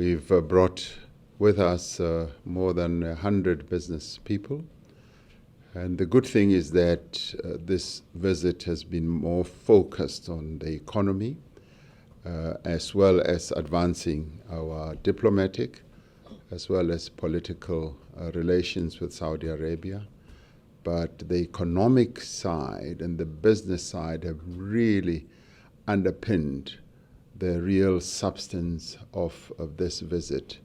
We've brought with us more than 100 business people. And the good thing is that this visit has been more focused on the economy, as well as advancing our diplomatic, as well as political relations with Saudi Arabia. But the economic side and the business side have really underpinned the real substance of this visit.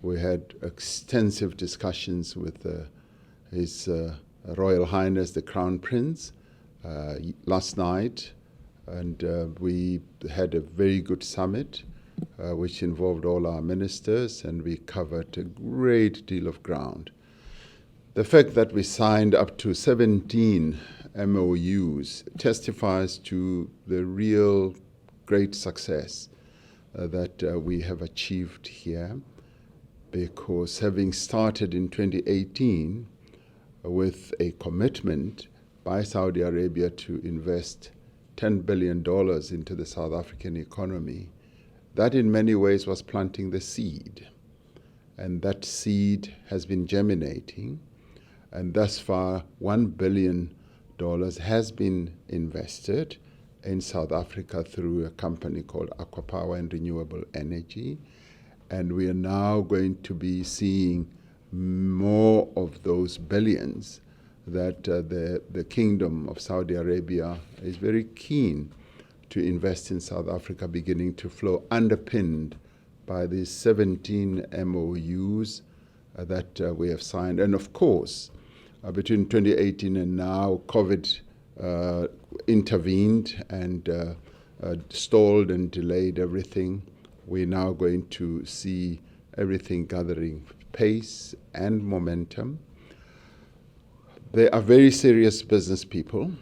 We had extensive discussions with His Royal Highness the Crown Prince last night, and we had a very good summit which involved all our ministers, and we covered a great deal of ground. The fact that we signed up to 17 MOUs testifies to the real great success that we have achieved here, because having started in 2018 with a commitment by Saudi Arabia to invest $10 billion into the South African economy, that in many ways was planting the seed. And that seed has been germinating, and thus far $1 billion has been invested in South Africa through a company called Aqua Power and Renewable Energy. And we are now going to be seeing more of those billions that the Kingdom of Saudi Arabia is very keen to invest in South Africa, beginning to flow, underpinned by these 17 MOUs that we have signed. And of course, between 2018 and now, COVID intervened and stalled and delayed everything. We're now going to see everything gathering pace and momentum. They are very serious business people.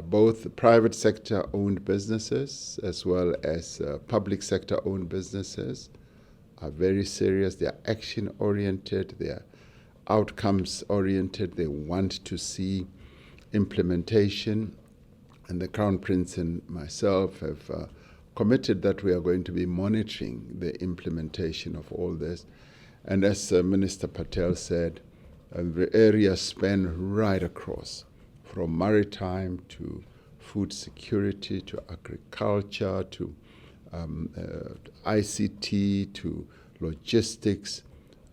Both private sector owned businesses as well as public sector owned businesses are very serious. They are action oriented. They are outcomes oriented. They want to see implementation. And the Crown Prince and myself have committed that we are going to be monitoring the implementation of all this. And as Minister Patel said, the areas span right across, from maritime to food security to agriculture to ICT to logistics,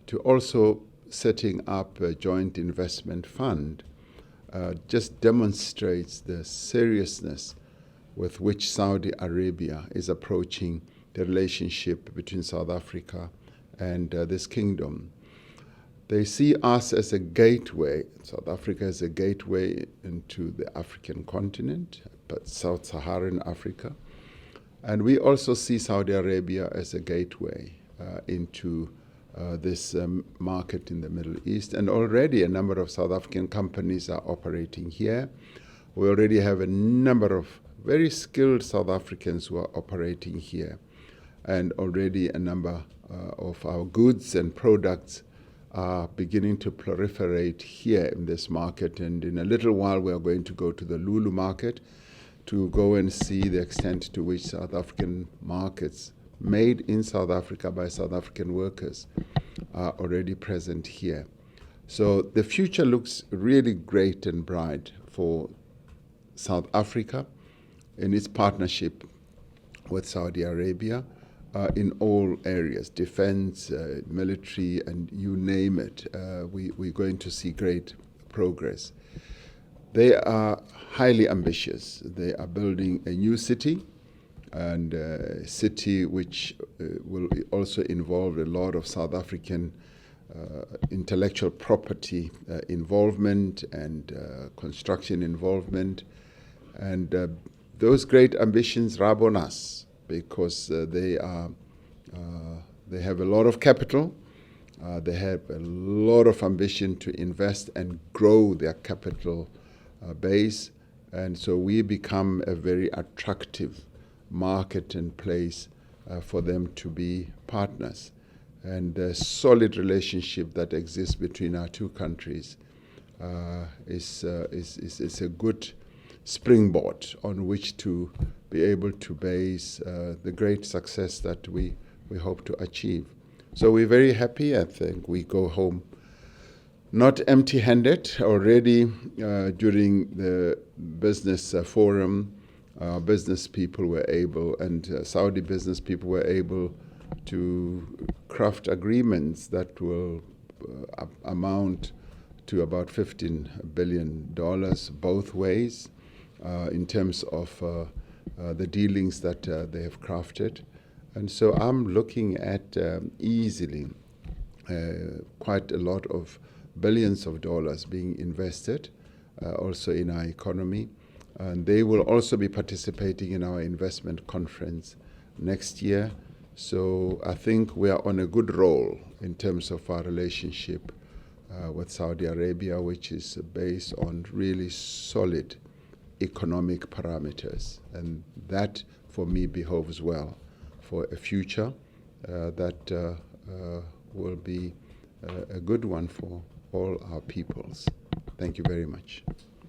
to also setting up a joint investment fund. Just demonstrates the seriousness with which Saudi Arabia is approaching the relationship between South Africa and this kingdom. They see us as a gateway, South Africa as a gateway into the African continent, but Sub-Saharan Africa. And we also see Saudi Arabia as a gateway into this market in the Middle East. And already a number of South African companies are operating here. We already have a number of very skilled South Africans who are operating here. And already a number of our goods and products are beginning to proliferate here in this market. And in a little while, we are going to go to the Lulu market to go and see the extent to which South African markets made in South Africa by South African workers are already present here. So the future looks really great and bright for South Africa in its partnership with Saudi Arabia in all areas, defense, military, and you name it. We're going to see great progress. They are highly ambitious. They are building a new city, and a city which will also involve a lot of South African intellectual property involvement and construction involvement. And those great ambitions rub on us because they have a lot of capital. They have a lot of ambition to invest and grow their capital base. And so we become a very attractive market and place for them to be partners. And the solid relationship that exists between our two countries is a good springboard on which to be able to base the great success that we we hope to achieve. So we're very happy. I think we go home not empty-handed. Already during the business forum, business people were able, and Saudi business people were able to craft agreements that will amount to about $15 billion both ways in terms of the dealings that they have crafted. And so I'm looking at easily quite a lot of billions of dollars being invested also in our economy. And they will also be participating in our investment conference next year. So I think we are on a good roll in terms of our relationship with Saudi Arabia, which is based on really solid economic parameters. And that, for me, behoves well for a future that will be a good one for all our peoples. Thank you very much.